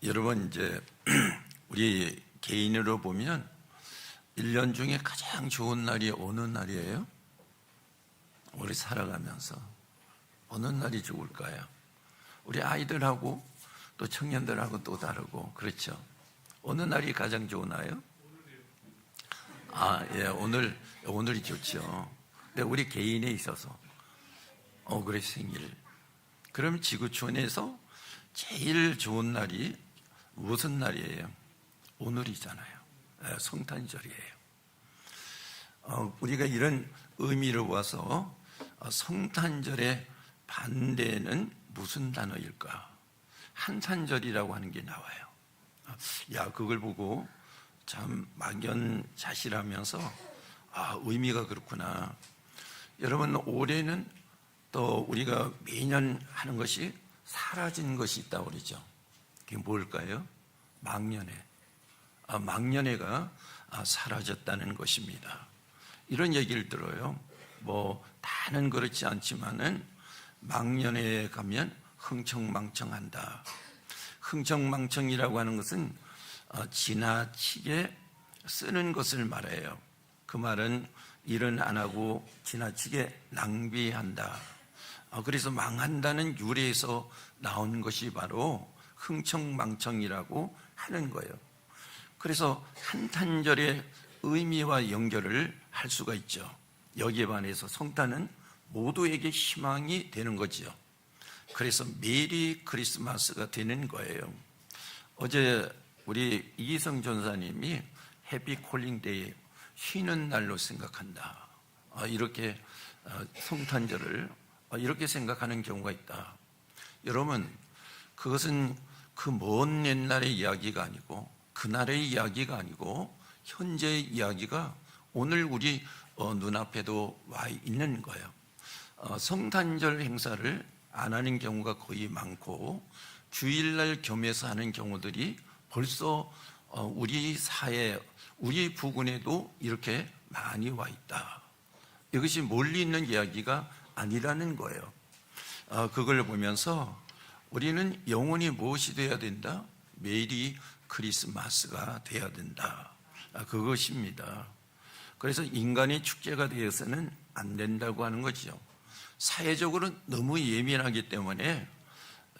여러분 이제 우리 개인으로 보면 1년 중에 가장 좋은 날이 어느 날이에요? 우리 살아가면서 어느 날이 좋을까요? 우리 아이들하고 또 청년들하고 또 다르고 그렇죠? 어느 날이 가장 좋으나요? 예, 오늘이 좋죠. 근데 우리 개인에 있어서 그래 생일. 그럼 지구촌에서 제일 좋은 날이 무슨 날이에요? 오늘이잖아요. 성탄절이에요. 우리가 이런 의미로 봐서 성탄절의 반대는 무슨 단어일까? 한탄절이라고 하는 게 나와요. 그걸 보고 참 막연자실하면서 의미가 그렇구나. 여러분, 올해는 또 우리가 매년 하는 것이 사라진 것이 있다고 그러죠. 그게 뭘까요? 망년회. 망년회가 사라졌다는 것입니다. 이런 얘기를 들어요. 다는 그렇지 않지만은 망년회에 가면 흥청망청한다. 흥청망청이라고 하는 것은 지나치게 쓰는 것을 말해요. 그 말은 일은 안 하고 지나치게 낭비한다. 그래서 망한다는 유래에서 나온 것이 바로 흥청망청이라고 하는 거예요. 그래서 한탄절의 의미와 연결을 할 수가 있죠. 여기에 반해서 성탄은 모두에게 희망이 되는 거지요. 그래서 메리 크리스마스가 되는 거예요. 어제 우리 이기성 전사님이 해피 콜링데이, 쉬는 날로 생각한다. 이렇게 성탄절을 이렇게 생각하는 경우가 있다. 여러분, 그것은 그 먼 옛날의 이야기가 아니고 그날의 이야기가 아니고 현재의 이야기가 오늘 우리 눈앞에도 와 있는 거예요. 성탄절 행사를 안 하는 경우가 거의 많고 주일날 겸해서 하는 경우들이 벌써 우리 사회, 우리 부근에도 이렇게 많이 와 있다. 이것이 멀리 있는 이야기가 아니라는 거예요. 그걸 보면서 우리는 영원히 무엇이 되어야 된다? 메리 크리스마스가 되어야 된다. 그것입니다. 그래서 인간의 축제가 되어서는 안 된다고 하는 거죠. 사회적으로 너무 예민하기 때문에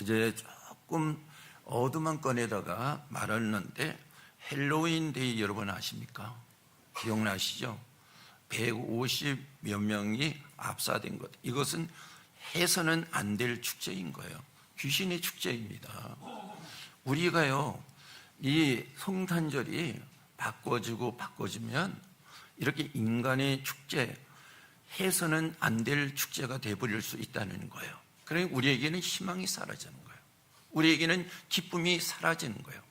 이제 조금 어두만 꺼내다가 말하는데 헬로윈 데이 여러분 아십니까? 기억나시죠? 150 몇 명이 압사된 것. 이것은 해서는 안 될 축제인 거예요. 귀신의 축제입니다. 우리가요, 이 성탄절이 바꿔지면 이렇게 인간의 축제, 해서는 안 될 축제가 되어버릴 수 있다는 거예요. 그러니까 우리에게는 희망이 사라지는 거예요. 우리에게는 기쁨이 사라지는 거예요.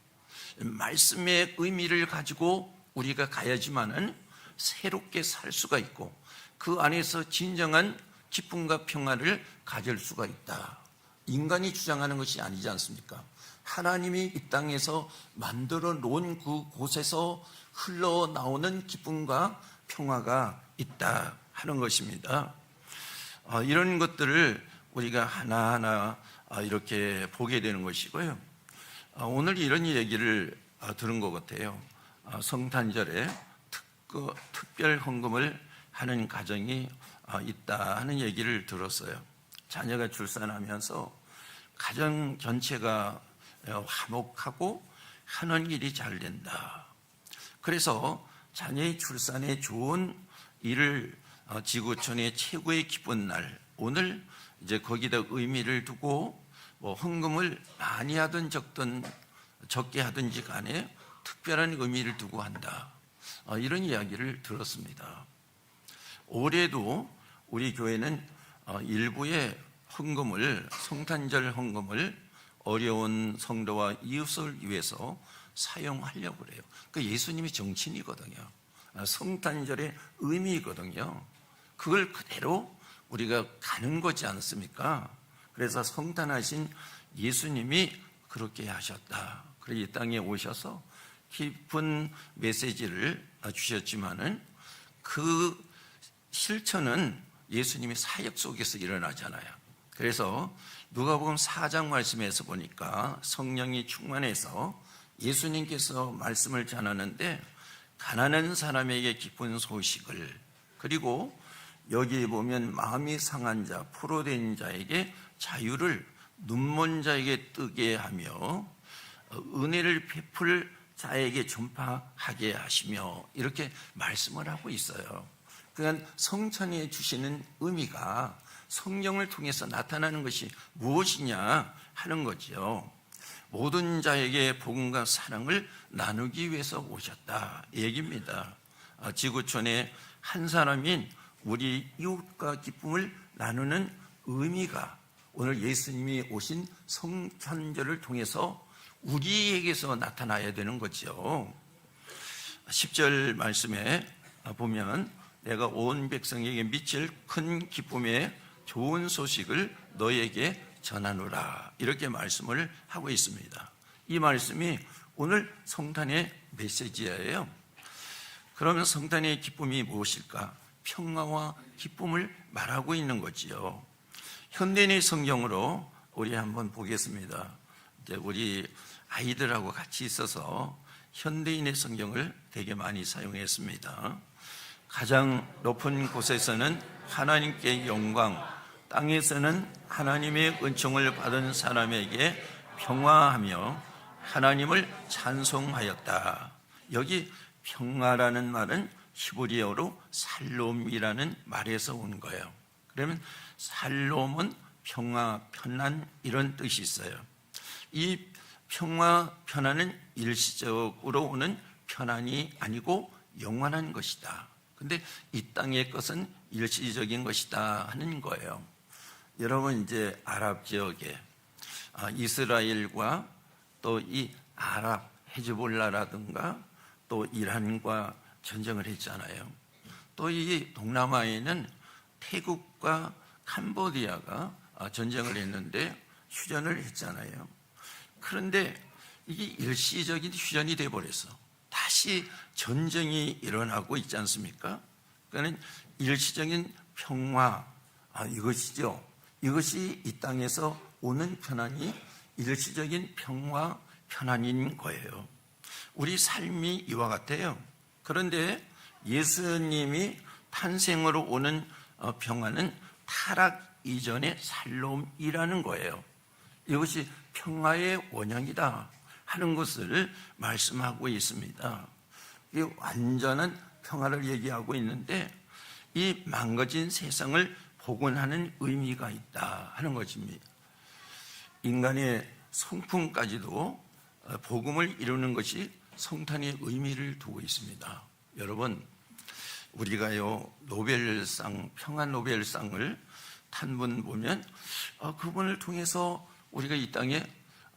말씀의 의미를 가지고 우리가 가야지만은 새롭게 살 수가 있고 그 안에서 진정한 기쁨과 평화를 가질 수가 있다. 인간이 주장하는 것이 아니지 않습니까? 하나님이 이 땅에서 만들어 놓은 그곳에서 흘러나오는 기쁨과 평화가 있다 하는 것입니다. 이런 것들을 우리가 하나하나 이렇게 보게 되는 것이고요. 오늘 이런 얘기를 들은 것 같아요. 성탄절에 특별 헌금을 하는 가정이 있다 하는 얘기를 들었어요. 자녀가 출산하면서 가정 전체가 화목하고 하는 일이 잘 된다. 그래서 자녀의 출산에 좋은 일을 지구촌의 최고의 기쁜 날, 오늘 이제 거기다 의미를 두고 헌금을 많이 하든 적게 하든지 간에 특별한 의미를 두고 한다. 이런 이야기를 들었습니다. 올해도 우리 교회는 일부의 헌금을, 성탄절 헌금을 어려운 성도와 이웃을 위해서 사용하려고 그래요. 예수님이 정신이거든요. 성탄절의 의미거든요. 그걸 그대로 우리가 가는 거지 않습니까? 그래서 성탄하신 예수님이 그렇게 하셨다. 그래서 이 땅에 오셔서 깊은 메시지를 주셨지만은 그 실천은 예수님의 사역 속에서 일어나잖아요. 그래서 누가복음 4장 말씀에서 보니까 성령이 충만해서 예수님께서 말씀을 전하는데 가난한 사람에게 기쁜 소식을, 그리고 여기에 보면 마음이 상한 자, 포로된 자에게 자유를, 눈먼 자에게 뜨게 하며 은혜를 베풀 자에게 전파하게 하시며, 이렇게 말씀을 하고 있어요. 그러니까 성찬에 주시는 의미가 성령을 통해서 나타나는 것이 무엇이냐 하는 거죠. 모든 자에게 복음과 사랑을 나누기 위해서 오셨다 얘기입니다. 지구촌의 한 사람인 우리 이웃과 기쁨을 나누는 의미가 오늘 예수님이 오신 성탄절을 통해서 우리에게서 나타나야 되는 거죠. 10절 말씀에 보면 내가 온 백성에게 미칠 큰 기쁨의 좋은 소식을 너에게 전하노라, 이렇게 말씀을 하고 있습니다. 이 말씀이 오늘 성탄의 메시지예요. 그러면 성탄의 기쁨이 무엇일까? 평화와 기쁨을 말하고 있는 거지요. 현대인의 성경으로 우리 한번 보겠습니다. 이제 우리 아이들하고 같이 있어서 현대인의 성경을 되게 많이 사용했습니다. 가장 높은 곳에서는 하나님께 영광, 땅에서는 하나님의 은총을 받은 사람에게 평화하며 하나님을 찬송하였다. 여기 평화라는 말은 히브리어로 살롬이라는 말에서 온 거예요. 그러면 살롬은 평화, 편안, 이런 뜻이 있어요. 이 평화, 편안은 일시적으로 오는 편안이 아니고 영원한 것이다. 근데 이 땅의 것은 일시적인 것이다 하는 거예요. 여러분, 이제 아랍 지역에 이스라엘과 또 이 아랍 헤즈볼라라든가 또 이란과 전쟁을 했잖아요. 또 이 동남아에는 태국과 캄보디아가 전쟁을 했는데 휴전을 했잖아요. 그런데 이게 일시적인 휴전이 돼버려서 다시 전쟁이 일어나고 있지 않습니까? 그러니까 일시적인 평화, 이것이죠. 이것이 이 땅에서 오는 편안이 일시적인 평화, 편안인 거예요. 우리 삶이 이와 같아요. 그런데 예수님이 탄생으로 오는 평화는 타락 이전의 살롬이라는 거예요. 이것이 평화의 원형이다 하는 것을 말씀하고 있습니다. 이 완전한 평화를 얘기하고 있는데 이 망가진 세상을 복원하는 의미가 있다 하는 것입니다. 인간의 성품까지도 복음을 이루는 것이 성탄의 의미를 두고 있습니다. 여러분, 우리가요 노벨상, 평화 노벨상을 탄 분 보면 그분을 통해서 우리가 이 땅에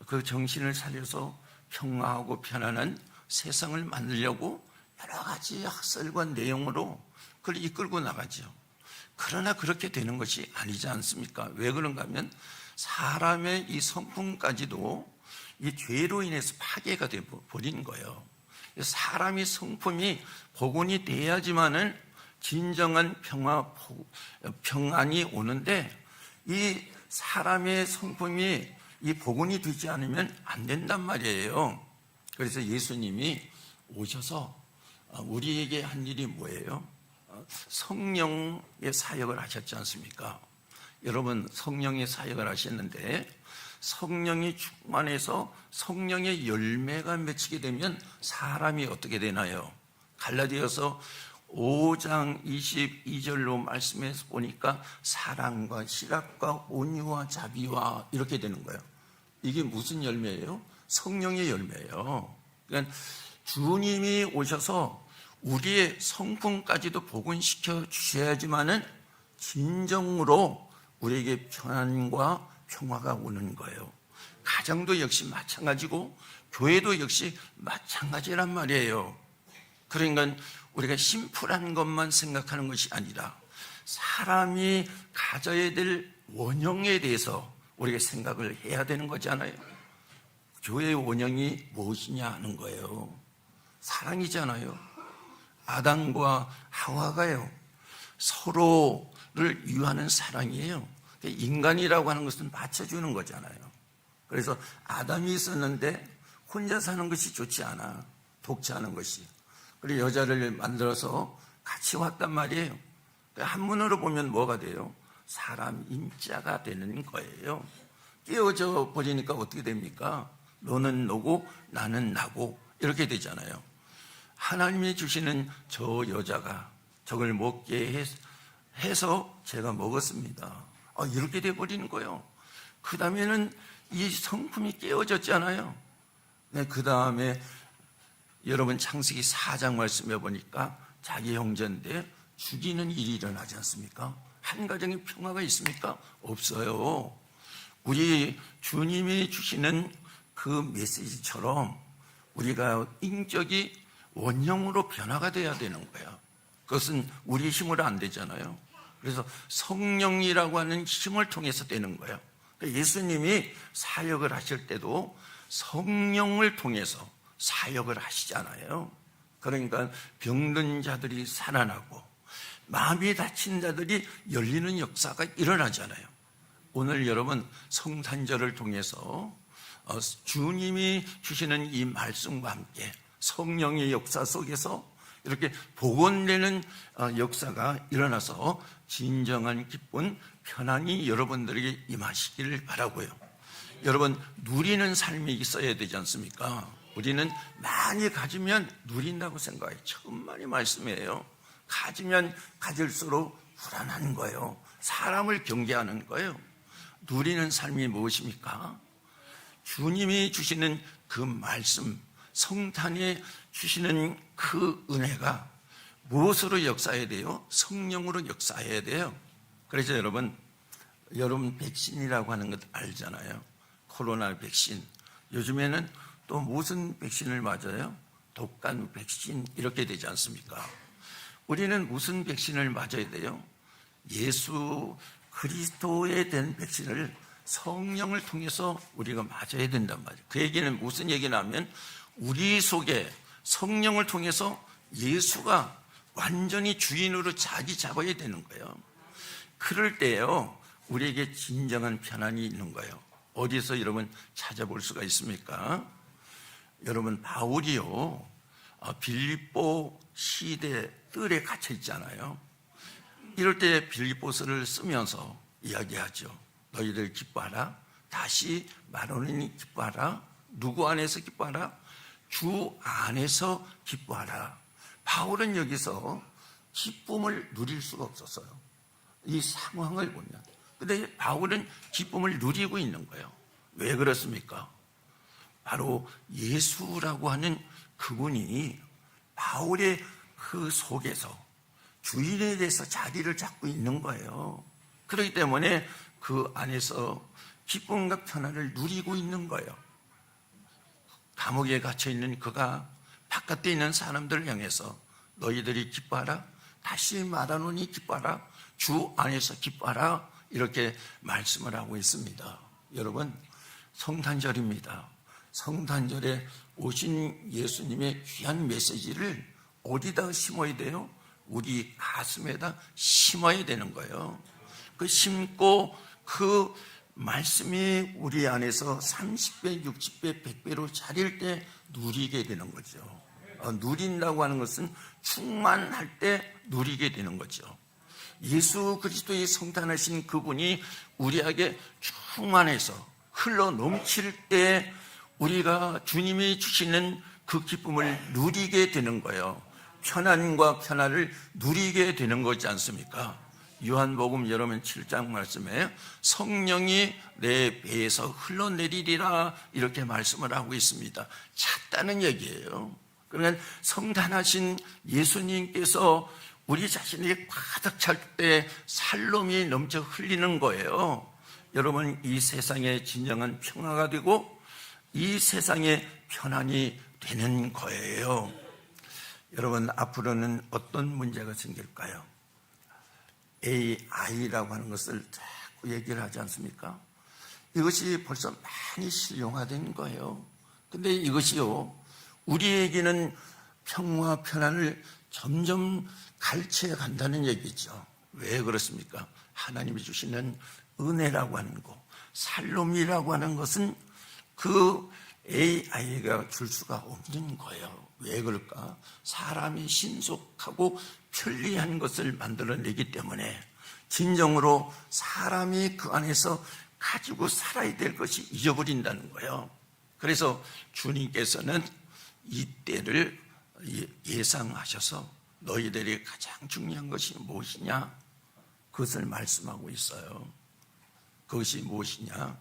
그 정신을 살려서 평화하고 편안한 세상을 만들려고 여러 가지 학설과 내용으로 그걸 이끌고 나가죠. 그러나 그렇게 되는 것이 아니지 않습니까? 왜 그런가 하면 사람의 이 성품까지도 이 죄로 인해서 파괴가 되어버린 거예요. 사람이 성품이 복원이 돼야지만은 진정한 평안이 오는데 이 사람의 성품이 이 복원이 되지 않으면 안 된단 말이에요. 그래서 예수님이 오셔서 우리에게 한 일이 뭐예요? 성령의 사역을 하셨지 않습니까? 여러분, 성령의 사역을 하셨는데 성령이 충만해서 성령의 열매가 맺히게 되면 사람이 어떻게 되나요? 갈라디아서 5장 22절로 말씀해서 보니까 사랑과 실학과 온유와 자비와 이렇게 되는 거예요. 이게 무슨 열매예요? 성령의 열매예요. 그러니까 주님이 오셔서 우리의 성품까지도 복원시켜 주셔야지만은 진정으로 우리에게 평안과 평화가 오는 거예요. 가정도 역시 마찬가지고 교회도 역시 마찬가지란 말이에요. 그러니까 우리가 심플한 것만 생각하는 것이 아니라 사람이 가져야 될 원형에 대해서 우리가 생각을 해야 되는 거잖아요. 교회의 원형이 무엇이냐 하는 거예요. 사랑이잖아요. 아담과 하와가요 서로를 위하는 사랑이에요. 인간이라고 하는 것은 받쳐주는 거잖아요. 그래서 아담이 있었는데 혼자 사는 것이 좋지 않아. 독차하는 것이. 그리고 여자를 만들어서 같이 왔단 말이에요. 한문으로 보면 뭐가 돼요? 사람 인자가 되는 거예요. 깨어져 버리니까 어떻게 됩니까? 너는 너고 나는 나고 이렇게 되잖아요. 하나님이 주시는 저 여자가 저걸 먹게 해서 제가 먹었습니다. 이렇게 돼버리는 거예요. 그 다음에는 이 성품이 깨어졌잖아요. 네, 그 다음에 여러분 창세기 4장 말씀해 보니까 자기 형제인데 죽이는 일이 일어나지 않습니까? 한 가정에 평화가 있습니까? 없어요. 우리 주님이 주시는 그 메시지처럼 우리가 인격이 원형으로 변화가 돼야 되는 거야. 그것은 우리 힘으로 안 되잖아요. 그래서 성령이라고 하는 힘을 통해서 되는 거예요. 예수님이 사역을 하실 때도 성령을 통해서 사역을 하시잖아요. 그러니까 병든 자들이 살아나고 마음이 다친 자들이 열리는 역사가 일어나잖아요. 오늘 여러분 성탄절을 통해서 주님이 주시는 이 말씀과 함께 성령의 역사 속에서 이렇게 복원되는 역사가 일어나서 진정한 기쁜 편안이 여러분들에게 임하시기를 바라고요. 여러분 누리는 삶이 있어야 되지 않습니까? 우리는 많이 가지면 누린다고 생각해요. 천만의 말씀이에요. 가지면 가질수록 불안한 거예요. 사람을 경계하는 거예요. 누리는 삶이 무엇입니까? 주님이 주시는 그 말씀, 성탄에 주시는 그 은혜가 무엇으로 역사해야 돼요? 성령으로 역사해야 돼요. 그래서 여러분 백신이라고 하는 것 알잖아요. 코로나 백신. 요즘에는 또 무슨 백신을 맞아요? 독감 백신 이렇게 되지 않습니까? 우리는 무슨 백신을 맞아야 돼요? 예수 그리스도에 대한 백신을 성령을 통해서 우리가 맞아야 된단 말이에요. 그 얘기는 무슨 얘기냐면 우리 속에 성령을 통해서 예수가 완전히 주인으로 자리 잡아야 되는 거예요. 그럴 때요 우리에게 진정한 편안이 있는 거예요. 어디서 여러분 찾아볼 수가 있습니까? 여러분 바울이요 빌립보 시대 뜰에 갇혀 있잖아요. 이럴 때 빌립보서를 쓰면서 이야기하죠. 너희들 기뻐하라. 다시 말하노니 기뻐하라. 누구 안에서 기뻐하라? 주 안에서 기뻐하라. 바울은 여기서 기쁨을 누릴 수가 없었어요. 이 상황을 보면. 근데 바울은 기쁨을 누리고 있는 거예요. 왜 그렇습니까? 바로 예수라고 하는 그분이 바울의 그 속에서 주인에 대해서 자리를 잡고 있는 거예요. 그렇기 때문에 그 안에서 기쁨과 편안을 누리고 있는 거예요. 감옥에 갇혀 있는 그가 바깥에 있는 사람들을 향해서 너희들이 기뻐하라. 다시 말하노니 기뻐하라. 주 안에서 기뻐하라. 이렇게 말씀을 하고 있습니다. 여러분 성탄절입니다. 성탄절에 오신 예수님의 귀한 메시지를 어디다 심어야 돼요? 우리 가슴에다 심어야 되는 거예요. 그 심고 그 말씀이 우리 안에서 30배, 60배, 100배로 자릴 때 누리게 되는 거죠. 누린다고 하는 것은 충만할 때 누리게 되는 거죠. 예수 그리스도의 성탄하신 그분이 우리에게 충만해서 흘러 넘칠 때 우리가 주님이 주시는 그 기쁨을 누리게 되는 거예요. 편안과 편안을 누리게 되는 거지 않습니까? 요한복음 여러분 7장 말씀에 성령이 내 배에서 흘러내리리라 이렇게 말씀을 하고 있습니다. 찼다는 얘기예요. 그러니까 성탄하신 예수님께서 우리 자신이 가득 찰 때 살롬이 넘쳐 흘리는 거예요. 여러분 이 세상에 진정한 평화가 되고 이 세상에 편안이 되는 거예요. 여러분 앞으로는 어떤 문제가 생길까요? AI라고 하는 것을 자꾸 얘기를 하지 않습니까? 이것이 벌써 많이 실용화된 거예요. 근데 이것이요 우리에게는 평화 편안을 점점 갈취해 간다는 얘기죠. 왜 그렇습니까? 하나님이 주시는 은혜라고 하는 거, 살롬이라고 하는 것은 그 AI가 줄 수가 없는 거예요. 왜 그럴까? 사람이 신속하고 편리한 것을 만들어내기 때문에 진정으로 사람이 그 안에서 가지고 살아야 될 것이 잊어버린다는 거예요. 그래서 주님께서는 이때를 예상하셔서 너희들이 가장 중요한 것이 무엇이냐? 그것을 말씀하고 있어요. 그것이 무엇이냐?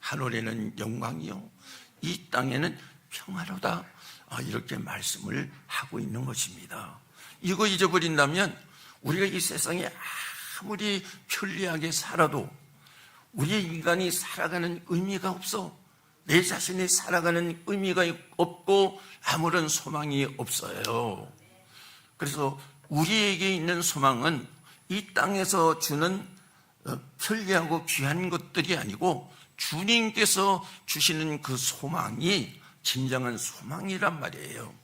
하늘에는 영광이요, 이 땅에는 평화로다. 이렇게 말씀을 하고 있는 것입니다. 이거 잊어버린다면 우리가 이 세상에 아무리 편리하게 살아도 우리의 인간이 살아가는 의미가 없어. 내 자신이 살아가는 의미가 없고 아무런 소망이 없어요. 그래서 우리에게 있는 소망은 이 땅에서 주는 편리하고 귀한 것들이 아니고 주님께서 주시는 그 소망이 진정한 소망이란 말이에요.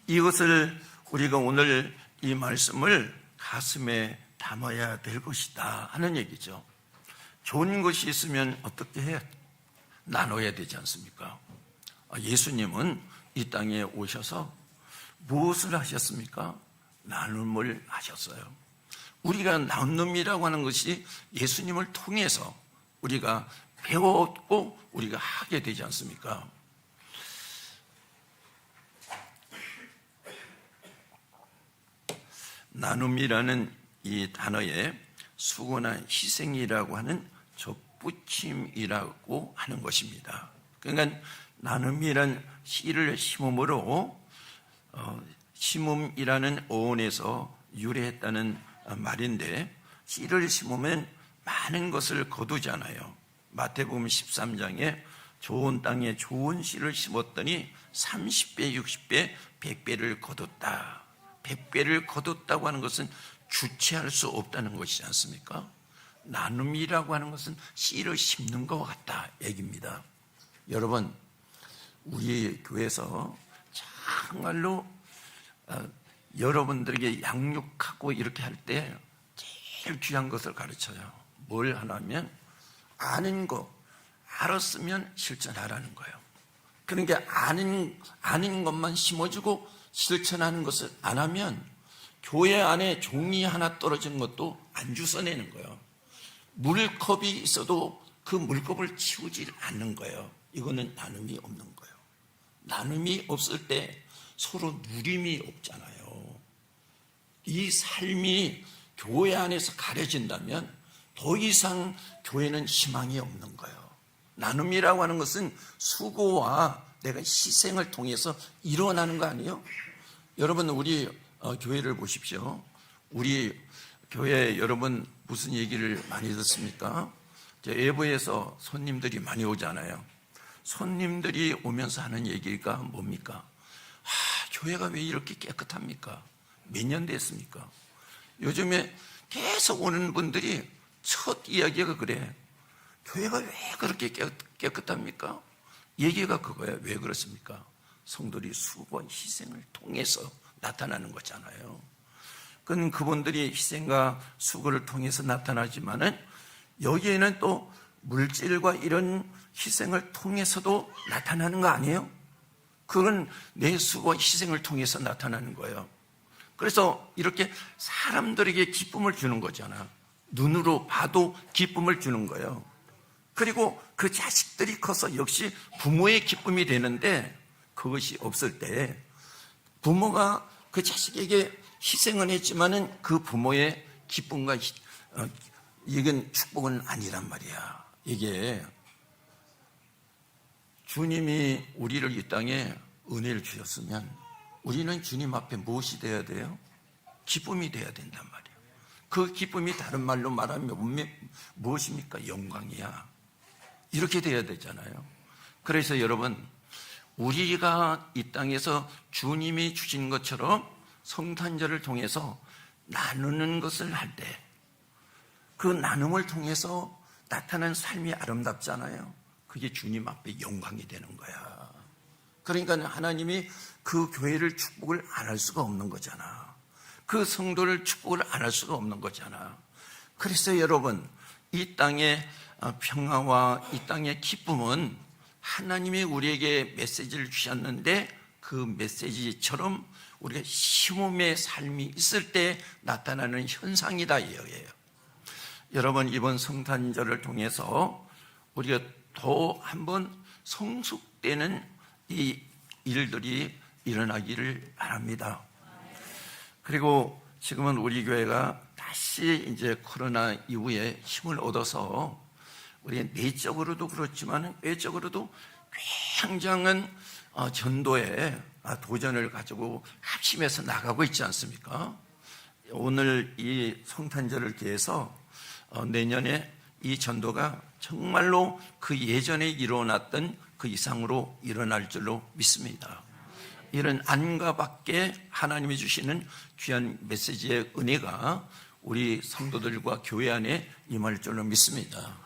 이것을 우리가 오늘 이 말씀을 가슴에 담아야 될 것이다 하는 얘기죠. 좋은 것이 있으면 어떻게 해? 나눠야 되지 않습니까? 예수님은 이 땅에 오셔서 무엇을 하셨습니까? 나눔을 하셨어요. 우리가 나눔이라고 하는 것이 예수님을 통해서 우리가 배웠고 우리가 하게 되지 않습니까? 나눔이라는 이 단어에 수고나 희생이라고 하는 접붙임이라고 하는 것입니다. 그러니까 나눔이란 씨를 심음으로 심음이라는 어원에서 유래했다는 말인데, 씨를 심으면 많은 것을 거두잖아요. 마태복음 13장에 좋은 땅에 좋은 씨를 심었더니 30배, 60배, 100배를 거뒀다. 100배를 거뒀다고 하는 것은 주체할 수 없다는 것이지 않습니까? 나눔이라고 하는 것은 씨를 심는 것 같다 얘기입니다. 여러분, 우리 교회에서 정말로 여러분들에게 양육하고 이렇게 할 때 제일 귀한 것을 가르쳐요. 뭘 하냐면 아는 거 알았으면 실천하라는 거예요. 그러니까 아는 것만 심어주고 실천하는 것을 안 하면 교회 안에 종이 하나 떨어지는 것도 안 주워내는 거예요. 물컵이 있어도 그 물컵을 치우지 않는 거예요. 이거는 나눔이 없는 거예요. 나눔이 없을 때 서로 누림이 없잖아요. 이 삶이 교회 안에서 가려진다면 더 이상 교회는 희망이 없는 거예요. 나눔이라고 하는 것은 수고와 내가 희생을 통해서 일어나는 거 아니에요? 여러분, 우리 교회를 보십시오. 우리 교회 여러분 무슨 얘기를 많이 듣습니까? 외부에서 손님들이 많이 오잖아요. 손님들이 오면서 하는 얘기가 뭡니까? 교회가 왜 이렇게 깨끗합니까? 몇 년 됐습니까? 요즘에 계속 오는 분들이 첫 이야기가 그래. 교회가 왜 그렇게 깨끗합니까? 얘기가 그거예요. 왜 그렇습니까? 성도들이 수고와 희생을 통해서 나타나는 거잖아요. 그건 그분들이 희생과 수고를 통해서 나타나지만은 여기에는 또 물질과 이런 희생을 통해서도 나타나는 거 아니에요? 그건 내 수고와 희생을 통해서 나타나는 거예요. 그래서 이렇게 사람들에게 기쁨을 주는 거잖아. 눈으로 봐도 기쁨을 주는 거예요. 그리고 그 자식들이 커서 역시 부모의 기쁨이 되는데, 그것이 없을 때 부모가 그 자식에게 희생은 했지만은 그 부모의 기쁨과 이건 축복은 아니란 말이야. 이게 주님이 우리를 이 땅에 은혜를 주셨으면 우리는 주님 앞에 무엇이 되어야 돼요? 기쁨이 되어야 된단 말이에요. 그 기쁨이 다른 말로 말하면 무엇입니까? 영광이야. 이렇게 되어야 되잖아요. 그래서 여러분, 우리가 이 땅에서 주님이 주신 것처럼 성탄절을 통해서 나누는 것을 할 때 그 나눔을 통해서 나타난 삶이 아름답잖아요. 그게 주님 앞에 영광이 되는 거야. 그러니까 하나님이 그 교회를 축복을 안 할 수가 없는 거잖아. 그 성도를 축복을 안 할 수가 없는 거잖아. 그래서 여러분, 이 땅의 평화와 이 땅의 기쁨은 하나님이 우리에게 메시지를 주셨는데 그 메시지처럼 우리가 심음의 삶이 있을 때 나타나는 현상이다 이거예요. 여러분, 이번 성탄절을 통해서 우리가 더 한번 성숙되는 이 일들이 일어나기를 바랍니다. 그리고 지금은 우리 교회가 다시 이제 코로나 이후에 힘을 얻어서 우리 내적으로도 그렇지만 외적으로도 굉장한 전도에 도전을 가지고 합심해서 나가고 있지 않습니까? 오늘 이 성탄절을 기해서 내년에 이 전도가 정말로 그 예전에 일어났던 그 이상으로 일어날 줄로 믿습니다. 이런 안과 밖에 하나님이 주시는 귀한 메시지의 은혜가 우리 성도들과 교회 안에 임할 줄로 믿습니다.